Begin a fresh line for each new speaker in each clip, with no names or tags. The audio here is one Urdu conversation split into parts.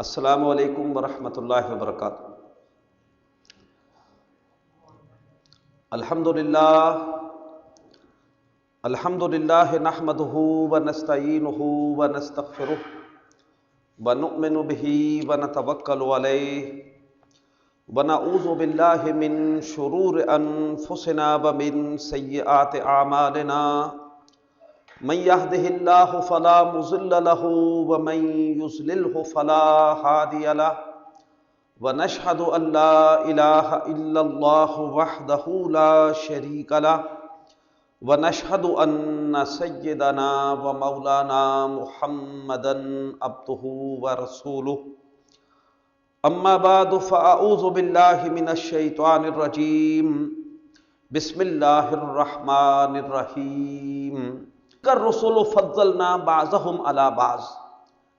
السلام علیکم ورحمۃ اللہ وبرکاتہ۔ الحمد للہ نحمدہ ونستعینہ ونستغفرہ ونؤمن بہ ونتوکل علیہ ونعوذ باللہ من شرور انفسنا ومن سیئات اعمالنا من يهده الله فلا مضل له ومن يضلل فلا هادي له ونشهد ان لا اله الا الله وحده لا شريك له ونشهد ان سيدنا ومولانا محمدا عبده ورسوله اما بعد فاعوذ بالله من الشيطان الرجيم بسم الله الرحمن الرحيم الرسل فضلنا بعضهم على بعض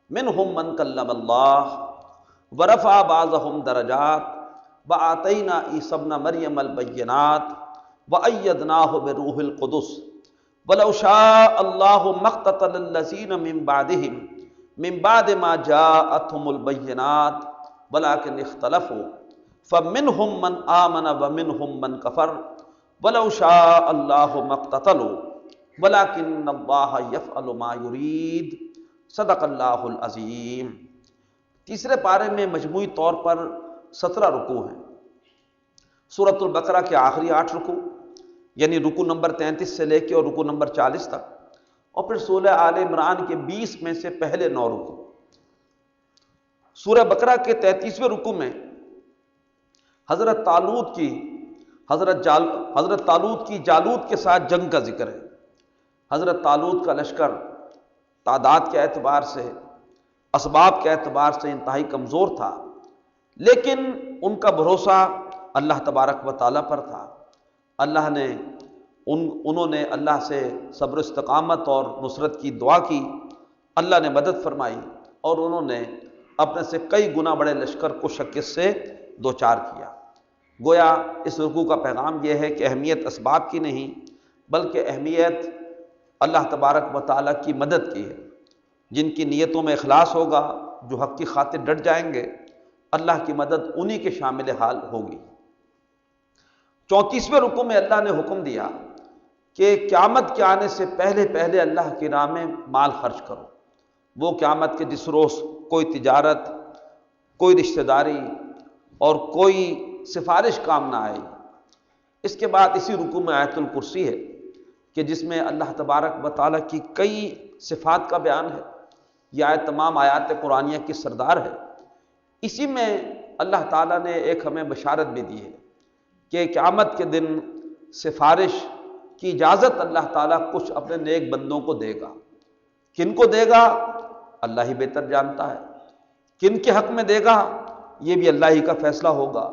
منهم من كلم الله ورفع بعضهم درجات وآتينا عيسى ابن مريم البينات وأيدناه بروح القدس ولو شاء الله ما اقتتل الذين من بعدهم من بعد ما جاءتهم البينات ولكن اختلفوا فمنهم من آمن ومنهم من كفر ولو شاء الله ما اقتتلوا ولیکن اللہ یفعل ما یرید۔ صدق اللہ العظیم۔ تیسرے پارے میں مجموعی طور پر 17 رکوع ہیں۔ سورۃ البقرہ کے آخری 8 رکوع، یعنی رکوع نمبر 33 سے لے کے اور رکوع نمبر 40 تک، اور پھر سورہ آل عمران کے 20 میں سے پہلے 9 رکوع۔ سورہ بقرہ کے 33ویں رکوع میں حضرت طالوت کی جالوت کے ساتھ جنگ کا ذکر ہے۔ حضرت طالوت کا لشکر تعداد کے اعتبار سے، اسباب کے اعتبار سے انتہائی کمزور تھا، لیکن ان کا بھروسہ اللہ تبارک و تعالیٰ پر تھا۔ انہوں نے اللہ سے صبر و استقامت اور نصرت کی دعا کی، اللہ نے مدد فرمائی، اور انہوں نے اپنے سے کئی گنا بڑے لشکر کو شکست سے دوچار کیا۔ گویا اس رکوع کا پیغام یہ ہے کہ اہمیت اسباب کی نہیں، بلکہ اہمیت اللہ تبارک و تعالیٰ کی مدد کی ہے۔ جن کی نیتوں میں اخلاص ہوگا، جو حق کی خاطر ڈٹ جائیں گے، اللہ کی مدد انہی کے شامل حال ہوگی۔ 34ویں رکوع میں اللہ نے حکم دیا کہ قیامت کے آنے سے پہلے پہلے اللہ کی راہ میں مال خرچ کرو۔ وہ قیامت کے جس روز کوئی تجارت، کوئی رشتہ داری اور کوئی سفارش کام نہ آئے۔ اس کے بعد اسی رکوع میں آیت الکرسی ہے کہ جس میں اللہ تبارک و تعالیٰ کی کئی صفات کا بیان ہے۔ یہ آیت تمام آیات قرآنیہ کی سردار ہے۔ اسی میں اللہ تعالیٰ نے ایک ہمیں بشارت بھی دی ہے کہ قیامت کے دن سفارش کی اجازت اللہ تعالیٰ کچھ اپنے نیک بندوں کو دے گا۔ کن کو دے گا اللہ ہی بہتر جانتا ہے، کن کے حق میں دے گا یہ بھی اللہ ہی کا فیصلہ ہوگا۔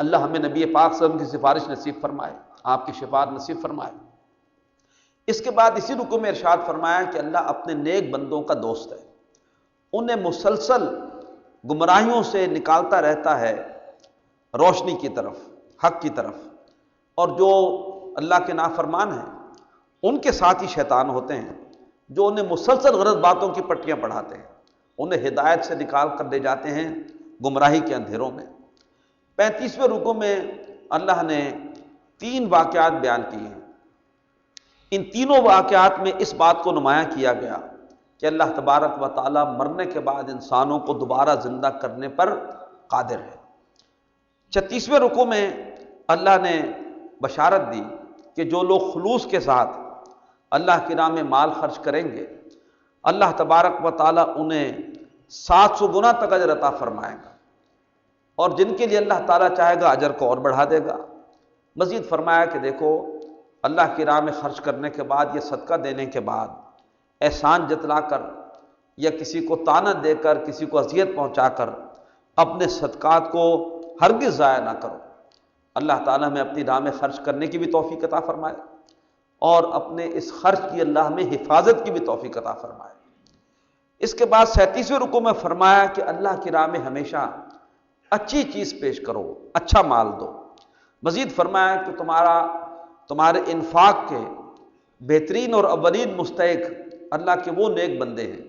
اللہ ہمیں نبی پاک صلی اللہ علیہ وسلم کی سفارش نصیب فرمائے، آپ کی شفاعت نصیب فرمائے۔ اس کے بعد اسی رکوع میں ارشاد فرمایا کہ اللہ اپنے نیک بندوں کا دوست ہے، انہیں مسلسل گمراہیوں سے نکالتا رہتا ہے روشنی کی طرف، حق کی طرف، اور جو اللہ کے نافرمان ہیں ان کے ساتھ ہی شیطان ہوتے ہیں جو انہیں مسلسل غلط باتوں کی پٹیاں پڑھاتے ہیں، انہیں ہدایت سے نکال کر لے جاتے ہیں گمراہی کے اندھیروں میں۔ 35ویں رکوع میں اللہ نے 3 واقعات بیان کیے ہیں۔ ان تینوں واقعات میں اس بات کو نمایاں کیا گیا کہ اللہ تبارک و تعالیٰ مرنے کے بعد انسانوں کو دوبارہ زندہ کرنے پر قادر ہے۔ 36ویں رکوع میں اللہ نے بشارت دی کہ جو لوگ خلوص کے ساتھ اللہ کی راہ میں مال خرچ کریں گے، اللہ تبارک و تعالیٰ انہیں 700 گنا تک اجر عطا فرمائے گا، اور جن کے لیے اللہ تعالیٰ چاہے گا اجر کو اور بڑھا دے گا۔ مزید فرمایا کہ دیکھو، اللہ کی راہ میں خرچ کرنے کے بعد، یہ صدقہ دینے کے بعد احسان جتلا کر یا کسی کو طعنت دے کر، کسی کو اذیت پہنچا کر اپنے صدقات کو ہرگز ضائع نہ کرو۔ اللہ تعالیٰ میں اپنی راہ میں خرچ کرنے کی بھی توفیق عطا فرمائے، اور اپنے اس خرچ کی اللہ میں حفاظت کی بھی توفیق عطا فرمائے۔ اس کے بعد 37ویں رکوع میں فرمایا کہ اللہ کی راہ میں ہمیشہ اچھی چیز پیش کرو، اچھا مال دو۔ مزید فرمایا کہ تمہارے انفاق کے بہترین اور اولین مستحق اللہ کے وہ نیک بندے ہیں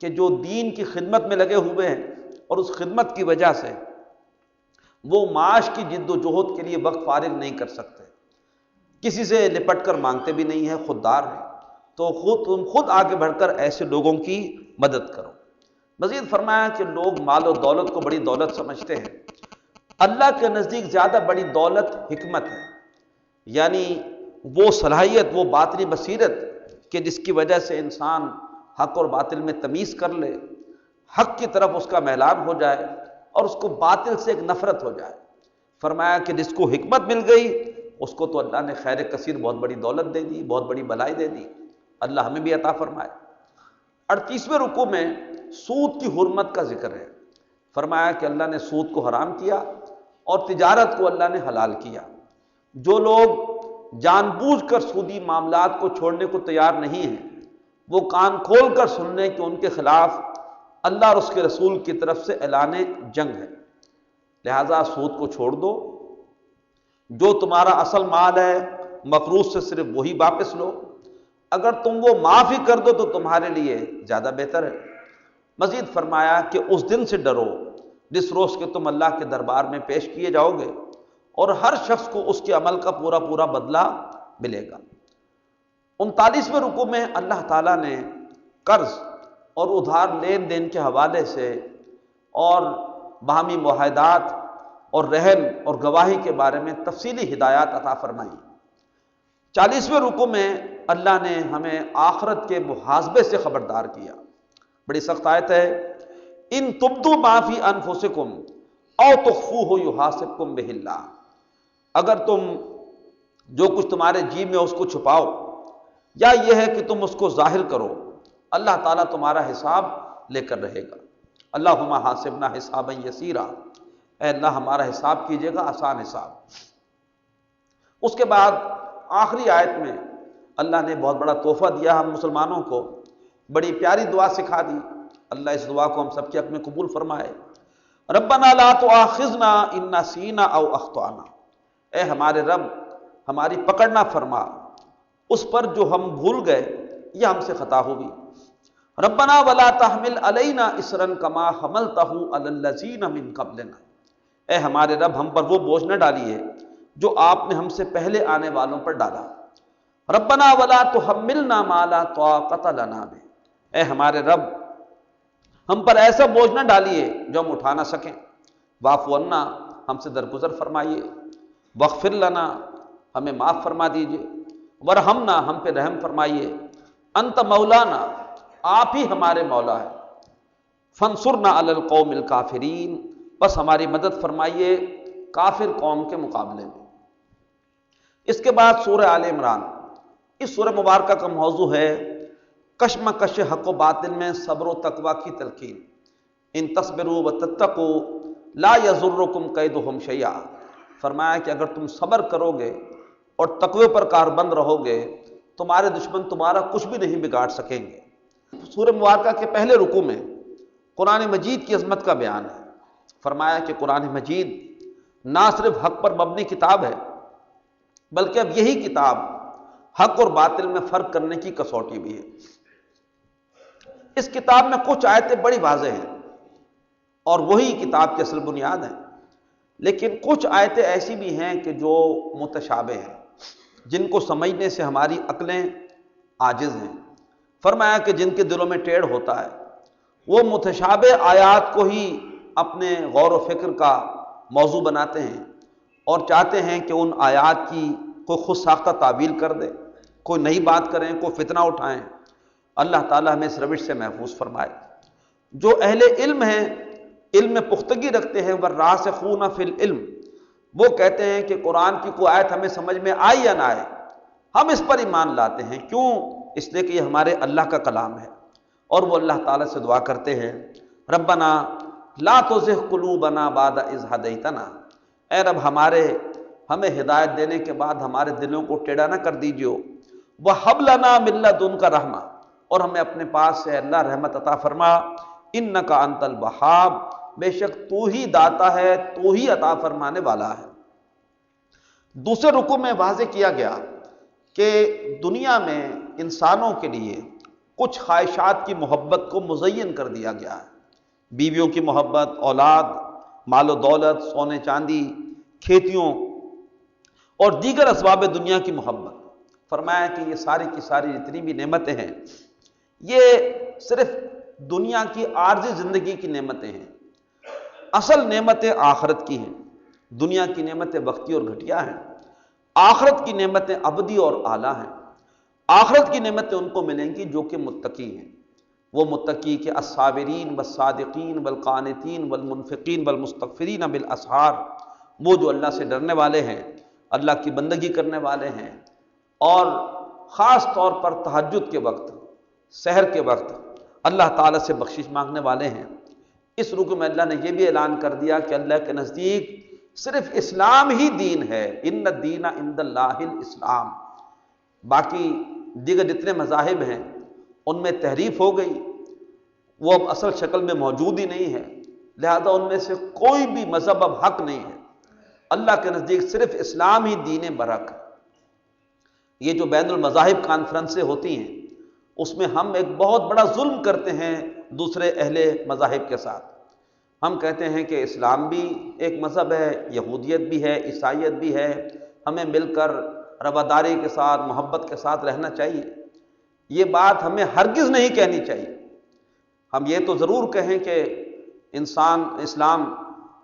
کہ جو دین کی خدمت میں لگے ہوئے ہیں اور اس خدمت کی وجہ سے وہ معاش کی جد و جہد کے لیے وقت فارغ نہیں کر سکتے، کسی سے لپٹ کر مانگتے بھی نہیں ہیں، خوددار ہیں، تو تم خود آگے بڑھ کر ایسے لوگوں کی مدد کرو۔ مزید فرمایا کہ لوگ مال و دولت کو بڑی دولت سمجھتے ہیں، اللہ کے نزدیک زیادہ بڑی دولت حکمت ہے، یعنی وہ صلاحیت، وہ باطنی بصیرت کہ جس کی وجہ سے انسان حق اور باطل میں تمیز کر لے، حق کی طرف اس کا میلان ہو جائے اور اس کو باطل سے ایک نفرت ہو جائے۔ فرمایا کہ جس کو حکمت مل گئی اس کو تو اللہ نے خیر کثیر، بہت بڑی دولت دے دی، بہت بڑی بھلائی دے دی۔ اللہ ہمیں بھی عطا فرمائے۔ 38ویں رکوع میں سود کی حرمت کا ذکر ہے۔ فرمایا کہ اللہ نے سود کو حرام کیا اور تجارت کو اللہ نے حلال کیا۔ جو لوگ جان بوجھ کر سودی معاملات کو چھوڑنے کو تیار نہیں ہیں، وہ کان کھول کر سن لیں کہ ان کے خلاف اللہ اور اس کے رسول کی طرف سے اعلان جنگ ہے۔ لہذا سود کو چھوڑ دو، جو تمہارا اصل مال ہے مقروض سے صرف وہی واپس لو، اگر تم وہ معاف ہی کر دو تو تمہارے لیے زیادہ بہتر ہے۔ مزید فرمایا کہ اس دن سے ڈرو جس روز کے تم اللہ کے دربار میں پیش کیے جاؤ گے اور ہر شخص کو اس کے عمل کا پورا پورا بدلہ ملے گا۔ 39ویں رکوع میں اللہ تعالیٰ نے قرض اور ادھار لین دین کے حوالے سے اور باہمی معاہدات اور رہن اور گواہی کے بارے میں تفصیلی ہدایات عطا فرمائی۔ 40ویں رکوع میں اللہ نے ہمیں آخرت کے محاسبے سے خبردار کیا۔ بڑی سخت آیت ہے، ان تبدوا ما فی انفسکم او تخفوہ یحاسبکم بہ اللہ، اگر تم جو کچھ تمہارے جی میں اس کو چھپاؤ یا یہ ہے کہ تم اس کو ظاہر کرو، اللہ تعالیٰ تمہارا حساب لے کر رہے گا۔ اللہم حاسبنا حسابا یسیرا، اے اللہ ہمارا حساب کیجیے گا آسان حساب۔ اس کے بعد آخری آیت میں اللہ نے بہت بڑا تحفہ دیا ہم مسلمانوں کو، بڑی پیاری دعا سکھا دی۔ اللہ اس دعا کو ہم سب کے حق میں قبول فرمائے۔ ربنا لا تؤاخذنا ان نسینا او اخطأنا، اے ہمارے رب ہماری پکڑ نہ فرما اس پر جو ہم بھول گئے یا ہم سے خطا ہوگی۔ ربنا ولا تحمل علینا اصرا کما حملتہ علی الذین من قبلنا، اے ہمارے رب ہم پر وہ بوجھ نہ ڈالیے جو آپ نے ہم سے پہلے آنے والوں پر ڈالا۔ ربنا ولا تحملنا ما لا طاقت لنا بہ، اے ہمارے رب ہم پر ایسا بوجھ نہ ڈالیے جو ہم اٹھا نہ سکیں۔ واعف عنا، ہم سے درگزر فرمائیے۔ واغفر لنا، ہمیں معاف فرما دیجئے۔ ورحمنا، ہم پہ رحم فرمائیے۔ انت مولانا، آپ ہی ہمارے مولا ہیں۔ فانصرنا علی القوم الکافرین، بس ہماری مدد فرمائیے کافر قوم کے مقابلے میں۔ اس کے بعد سورہ آل عمران، اس سورہ مبارکہ کا موضوع ہے کشمکش حق و باطل میں صبر و تقوی کی تلقین۔ ان تصبروا وتتقوا لا یضرکم کیدہم شیئا، فرمایا کہ اگر تم صبر کرو گے اور تقوی پر کاربند رہو گے تمہارے دشمن تمہارا کچھ بھی نہیں بگاڑ سکیں گے۔ سورہ مبارکہ کے پہلے رکوع میں قرآن مجید کی عظمت کا بیان ہے۔ فرمایا کہ قرآن مجید نہ صرف حق پر مبنی کتاب ہے بلکہ اب یہی کتاب حق اور باطل میں فرق کرنے کی کسوٹی بھی ہے۔ اس کتاب میں کچھ آیتیں بڑی واضح ہیں اور وہی کتاب کی اصل بنیاد ہیں، لیکن کچھ آیتیں ایسی بھی ہیں کہ جو متشابہ ہیں، جن کو سمجھنے سے ہماری عقلیں عاجز ہیں۔ فرمایا کہ جن کے دلوں میں ٹیڑھ ہوتا ہے وہ متشابہ آیات کو ہی اپنے غور و فکر کا موضوع بناتے ہیں اور چاہتے ہیں کہ ان آیات کی کوئی خود ساختہ تعویل کر دے، کوئی نئی بات کریں، کوئی فتنہ اٹھائیں۔ اللہ تعالیٰ ہمیں اس روش سے محفوظ فرمائے۔ جو اہل علم ہیں، علم میں پختگی رکھتے ہیں، والراسخون فی العلم، وہ کہتے ہیں کہ قرآن کی کوئی آیت ہمیں سمجھ میں آئے یا نہ آئے ہم اس پر ایمان لاتے ہیں۔ کیوں؟ اس لیے کہ یہ ہمارے اللہ کا کلام ہے، اور وہ اللہ تعالیٰ سے دعا کرتے ہیں ربنا لا تزغ قلوبنا بعد اذ ہدیتنا، اے رب ہمیں ہدایت دینے کے بعد ہمارے دلوں کو ٹیڑھا نہ کر دیجیے۔ وہب لنا من لدنک رحمہ، اور ہمیں اپنے پاس سے اللہ رحمت عطا فرما۔ انک انت الوہاب، بے شک تو ہی داتا ہے، تو ہی عطا فرمانے والا ہے۔ دوسرے رکوع میں واضح کیا گیا کہ دنیا میں انسانوں کے لیے کچھ خواہشات کی محبت کو مزین کر دیا گیا ہے، بیویوں کی محبت، اولاد، مال و دولت، سونے چاندی، کھیتیوں اور دیگر اسباب دنیا کی محبت۔ فرمایا کہ یہ ساری کی ساری جتنی بھی نعمتیں ہیں یہ صرف دنیا کی عارضی زندگی کی نعمتیں ہیں، اصل نعمتیں آخرت کی ہیں۔ دنیا کی نعمتیں وقتی اور گھٹیا ہیں، آخرت کی نعمتیں ابدی اور اعلیٰ ہیں۔ آخرت کی نعمتیں ان کو ملیں گی جو کہ متقی ہیں، وہ متقی کہ الصابرین والصادقین والقانتین والمنفقین والمستغفرین بالاسحار، وہ جو اللہ سے ڈرنے والے ہیں، اللہ کی بندگی کرنے والے ہیں، اور خاص طور پر تہجد کے وقت، سحر کے وقت اللہ تعالیٰ سے بخشش مانگنے والے ہیں۔ اس رکوع میں اللہ نے یہ بھی اعلان کر دیا کہ اللہ کے نزدیک صرف اسلام ہی دین ہے، ان الدین عند اللہ الاسلام۔ باقی دیگر جتنے مذاہب ہیں ان میں تحریف ہو گئی، وہ اب اصل شکل میں موجود ہی نہیں ہے، لہذا ان میں سے کوئی بھی مذہب اب حق نہیں ہے۔ اللہ کے نزدیک صرف اسلام ہی دین برحق ہے۔ یہ جو بین المذاہب کانفرنسیں ہوتی ہیں اس میں ہم ایک بہت بڑا ظلم کرتے ہیں دوسرے اہل مذاہب کے ساتھ۔ ہم کہتے ہیں کہ اسلام بھی ایک مذہب ہے، یہودیت بھی ہے، عیسائیت بھی ہے، ہمیں مل کر رواداری کے ساتھ، محبت کے ساتھ رہنا چاہیے۔ یہ بات ہمیں ہرگز نہیں کہنی چاہیے۔ ہم یہ تو ضرور کہیں کہ اسلام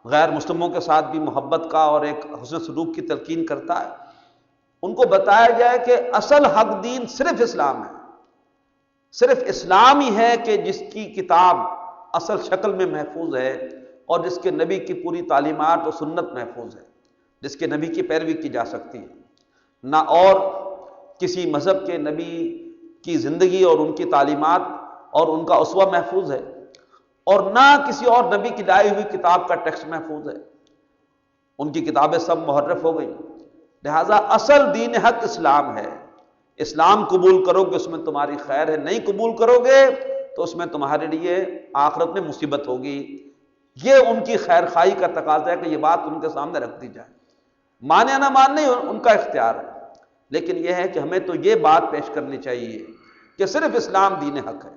غیر مسلموں کے ساتھ بھی محبت کا اور ایک حسن سلوک کی تلقین کرتا ہے۔ ان کو بتایا جائے کہ اصل حق دین صرف اسلام ہے، صرف اسلام ہی ہے کہ جس کی کتاب اصل شکل میں محفوظ ہے اور جس کے نبی کی پوری تعلیمات اور سنت محفوظ ہے، جس کے نبی کی پیروی کی جا سکتی ہے۔ نہ اور کسی مذہب کے نبی کی زندگی اور ان کی تعلیمات اور ان کا اسوہ محفوظ ہے، اور نہ کسی اور نبی کی لائی ہوئی کتاب کا ٹیکسٹ محفوظ ہے۔ ان کی کتابیں سب محرف ہو گئی، لہذا اصل دین حق اسلام ہے۔ اسلام قبول کرو گے اس میں تمہاری خیر ہے، نہیں قبول کرو گے تو اس میں تمہارے لیے آخرت میں مصیبت ہوگی۔ یہ ان کی خیر خواہی کا تقاضا ہے کہ یہ بات ان کے سامنے رکھ دی جائے، مانے یا نہ ماننے ان کا اختیار ہے، لیکن یہ ہے کہ ہمیں تو یہ بات پیش کرنی چاہیے کہ صرف اسلام دین حق ہے۔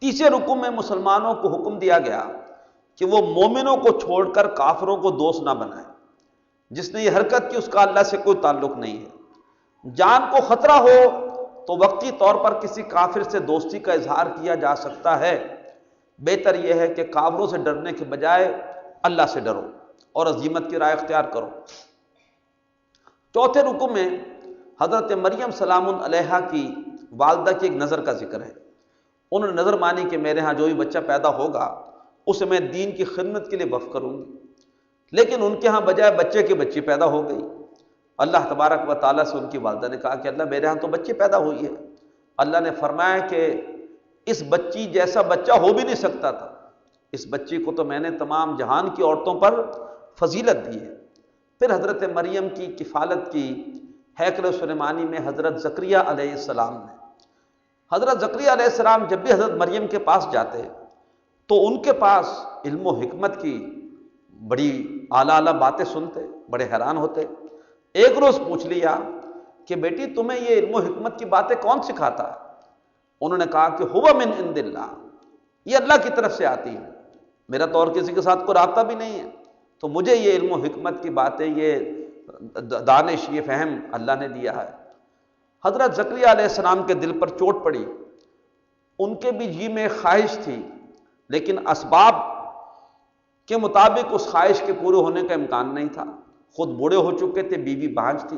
تیسرے رکوع میں مسلمانوں کو حکم دیا گیا کہ وہ مومنوں کو چھوڑ کر کافروں کو دوست نہ بنائے۔ جس نے یہ حرکت کی اس کا اللہ سے کوئی تعلق نہیں ہے۔ جان کو خطرہ ہو تو وقتی طور پر کسی کافر سے دوستی کا اظہار کیا جا سکتا ہے، بہتر یہ ہے کہ کافروں سے ڈرنے کے بجائے اللہ سے ڈرو اور عزیمت کی راہ اختیار کرو۔ چوتھے رکوع میں حضرت مریم سلام علیہا کی والدہ کی ایک نظر کا ذکر ہے۔ انہوں نے نظر مانی کہ میرے ہاں جو بھی بچہ پیدا ہوگا اسے میں دین کی خدمت کے لیے وقف کروں گی، لیکن ان کے ہاں بجائے بچے کی بچی پیدا ہو گئی۔ اللہ تبارک و تعالیٰ سے ان کی والدہ نے کہا کہ اللہ میرے ہاں تو بچی پیدا ہوئی ہے۔ اللہ نے فرمایا کہ اس بچی جیسا بچہ ہو بھی نہیں سکتا تھا، اس بچی کو تو میں نے تمام جہان کی عورتوں پر فضیلت دی ہے۔ پھر حضرت مریم کی کفالت کی ہیکل سلیمانی میں حضرت زکریہ علیہ السلام نے۔ حضرت زکریہ علیہ السلام جب بھی حضرت مریم کے پاس جاتے تو ان کے پاس علم و حکمت کی بڑی اعلیٰ اعلیٰ باتیں سنتے، بڑے حیران ہوتے۔ ایک روز پوچھ لیا کہ بیٹی تمہیں یہ علم و حکمت کی باتیں کون سکھاتا ہے؟ انہوں نے کہا کہ ہوا من عند اللہ، یہ اللہ کی طرف سے آتی ہے، میرا تو اور کسی کے ساتھ کوئی رابطہ بھی نہیں ہے، تو مجھے یہ علم و حکمت کی باتیں، یہ دانش، یہ فہم اللہ نے دیا ہے۔ حضرت زکریہ علیہ السلام کے دل پر چوٹ پڑی، ان کے بھی جی میں خواہش تھی، لیکن اسباب کے مطابق اس خواہش کے پورے ہونے کا امکان نہیں تھا۔ خود بوڑھے ہو چکے تھے، بیوی بانجھ تھی،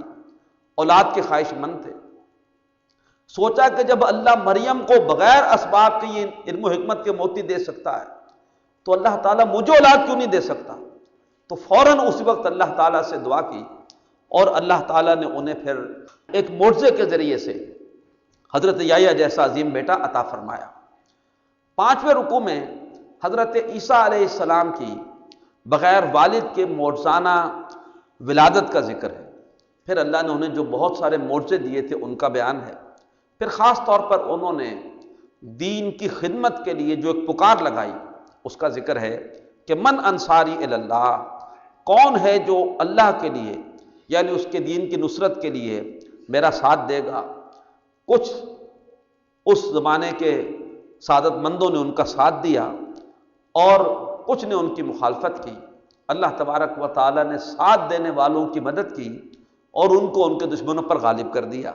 اولاد کے خواہش مند تھے۔ سوچا کہ جب اللہ مریم کو بغیر اسباب کے یہ علم و حکمت کے موتی دے سکتا ہے تو اللہ تعالیٰ مجھے اولاد کیوں نہیں دے سکتا؟ تو فوراً اس وقت اللہ تعالیٰ سے دعا کی اور اللہ تعالیٰ نے انہیں پھر ایک معجزے کے ذریعے سے حضرت یحییٰ جیسا عظیم بیٹا عطا فرمایا۔ پانچویں رکوع میں حضرت عیسیٰ علیہ السلام کی بغیر والد کے معجزانہ ولادت کا ذکر ہے۔ پھر اللہ نے انہیں جو بہت سارے معجزے دیے تھے ان کا بیان ہے۔ پھر خاص طور پر انہوں نے دین کی خدمت کے لیے جو ایک پکار لگائی اس کا ذکر ہے کہ من انصاری الی اللہ، کون ہے جو اللہ کے لیے یعنی اس کے دین کی نصرت کے لیے میرا ساتھ دے گا۔ کچھ اس زمانے کے سعادت مندوں نے ان کا ساتھ دیا اور کچھ نے ان کی مخالفت کی۔ اللہ تبارک و تعالیٰ نے ساتھ دینے والوں کی مدد کی اور ان کو ان کے دشمنوں پر غالب کر دیا۔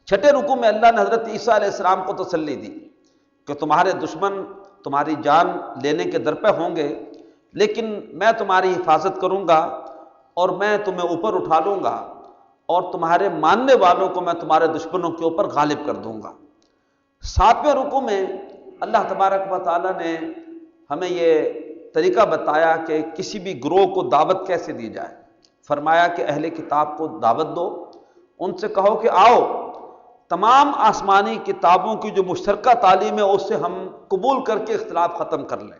چھٹے رکوع میں اللہ نے حضرت عیسیٰ علیہ السلام کو تسلی دی کہ تمہارے دشمن تمہاری جان لینے کے در پہ ہوں گے، لیکن میں تمہاری حفاظت کروں گا اور میں تمہیں اوپر اٹھا لوں گا اور تمہارے ماننے والوں کو میں تمہارے دشمنوں کے اوپر غالب کر دوں گا۔ ساتویں رکوع میں اللہ تبارک و تعالیٰ نے ہمیں یہ طریقہ بتایا کہ کسی بھی گروہ کو دعوت کیسے دی جائے۔ فرمایا کہ اہل کتاب کو دعوت دو، ان سے کہو کہ آؤ تمام آسمانی کتابوں کی جو مشترکہ تعلیم ہے اس سے ہم قبول کر کے اختلاف ختم کر لیں۔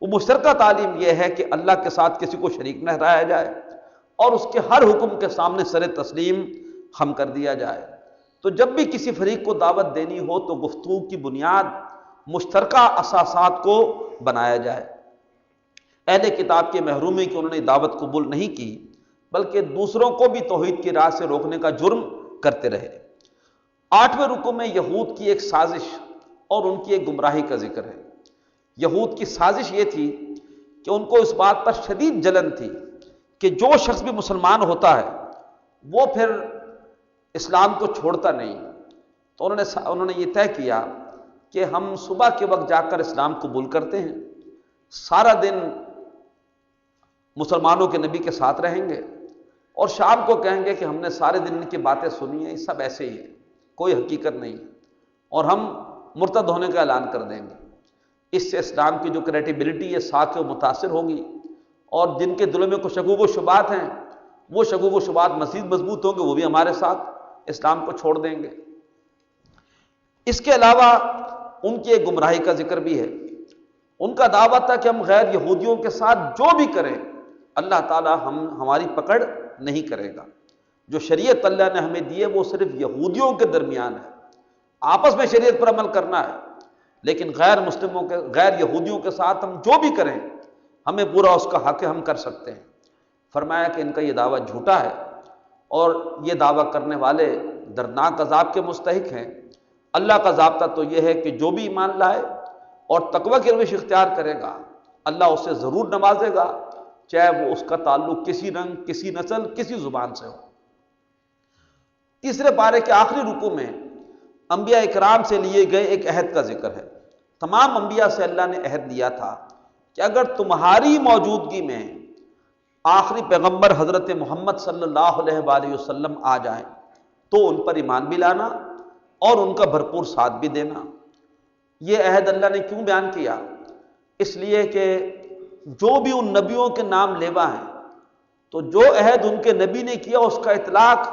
وہ مشترکہ تعلیم یہ ہے کہ اللہ کے ساتھ کسی کو شریک نہ ٹھہرایا جائے اور اس کے ہر حکم کے سامنے سر تسلیم خم کر دیا جائے۔ تو جب بھی کسی فریق کو دعوت دینی ہو تو گفتگو کی بنیاد مشترکہ اساسات کو بنایا جائے۔ اہل کتاب کی محرومی کہ انہوں نے دعوت قبول نہیں کی بلکہ دوسروں کو بھی توحید کی راہ سے روکنے کا جرم کرتے رہے۔ آٹھویں رکوع میں یہود کی ایک سازش اور ان کی ایک گمراہی کا ذکر ہے۔ یہود کی سازش یہ تھی کہ ان کو اس بات پر شدید جلن تھی کہ جو شخص بھی مسلمان ہوتا ہے وہ پھر اسلام کو چھوڑتا نہیں۔ تو انہوں نے یہ طے کیا کہ ہم صبح کے وقت جا کر اسلام قبول کرتے ہیں، سارا دن مسلمانوں کے نبی کے ساتھ رہیں گے اور شام کو کہیں گے کہ ہم نے سارے دن ان کی باتیں سنی ہیں، یہ سب ایسے ہی ہے، کوئی حقیقت نہیں، اور ہم مرتد ہونے کا اعلان کر دیں گے۔ اس سے اسلام کی جو کریڈیبلٹی ہے ساتھ وہ متاثر ہوگی اور جن کے دلوں میں کچھ شکوک و شبہات ہیں وہ شکوک و شبہات مزید مضبوط ہوں گے، وہ بھی ہمارے ساتھ اسلام کو چھوڑ دیں گے۔ اس کے علاوہ ان کی ایک گمراہی کا ذکر بھی ہے۔ ان کا دعویٰ تھا کہ ہم غیر یہودیوں کے ساتھ جو بھی کریں اللہ تعالیٰ ہماری پکڑ نہیں کرے گا۔ جو شریعت اللہ نے ہمیں دی ہے وہ صرف یہودیوں کے درمیان ہے، آپس میں شریعت پر عمل کرنا ہے، لیکن غیر یہودیوں کے ساتھ ہم جو بھی کریں ہمیں پورا اس کا حق ہے، ہم کر سکتے ہیں۔ فرمایا کہ ان کا یہ دعویٰ جھوٹا ہے اور یہ دعویٰ کرنے والے دردناک عذاب کے مستحق ہیں۔ اللہ کا ضابطہ تو یہ ہے کہ جو بھی ایمان لائے اور تقوی کی روش اختیار کرے گا اللہ اسے ضرور نوازے گا، چاہے وہ اس کا تعلق کسی رنگ، کسی نسل، کسی زبان سے ہو۔ تیسرے پارے کے آخری رکوع میں انبیاء اکرام سے لیے گئے ایک عہد کا ذکر ہے۔ تمام انبیاء سے اللہ نے عہد لیا تھا کہ اگر تمہاری موجودگی میں آخری پیغمبر حضرت محمد صلی اللہ علیہ وآلہ وسلم آ جائیں تو ان پر ایمان بھی لانا اور ان کا بھرپور ساتھ بھی دینا۔ یہ عہد اللہ نے کیوں بیان کیا؟ اس لیے کہ جو بھی ان نبیوں کے نام لیوا ہیں تو جو عہد ان کے نبی نے کیا اس کا اطلاق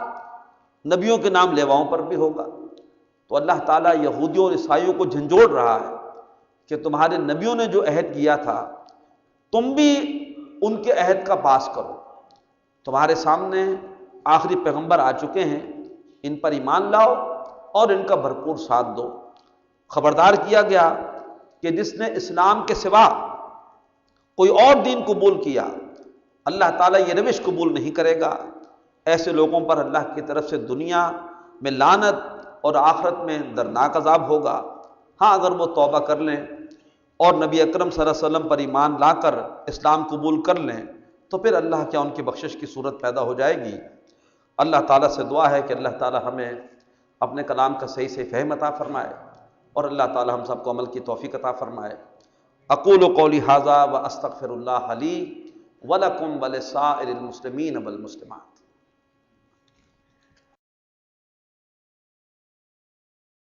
نبیوں کے نام لیواؤں پر بھی ہوگا۔ تو اللہ تعالیٰ یہودیوں اور عیسائیوں کو جھنجھوڑ رہا ہے کہ تمہارے نبیوں نے جو عہد کیا تھا تم بھی ان کے عہد کا پاس کرو۔ تمہارے سامنے آخری پیغمبر آ چکے ہیں، ان پر ایمان لاؤ اور ان کا بھرپور ساتھ دو۔ خبردار کیا گیا کہ جس نے اسلام کے سوا کوئی اور دین قبول کیا اللہ تعالیٰ یہ روش قبول نہیں کرے گا۔ ایسے لوگوں پر اللہ کی طرف سے دنیا میں لعنت اور آخرت میں دردناک عذاب ہوگا۔ ہاں اگر وہ توبہ کر لیں اور نبی اکرم صلی اللہ علیہ وسلم پر ایمان لا کر اسلام قبول کر لیں تو پھر اللہ کیا ان کی بخشش کی صورت پیدا ہو جائے گی۔ اللہ تعالیٰ سے دعا ہے کہ اللہ تعالیٰ ہمیں اپنے کلام کا صحیح سے فہم عطا فرمائے اور اللہ تعالیٰ ہم سب کو عمل کی توفیق عطا فرمائے۔ اقول قولی ھذا واستغفر اللہ لی ولکم ولسائر المسلمین والمسلمات۔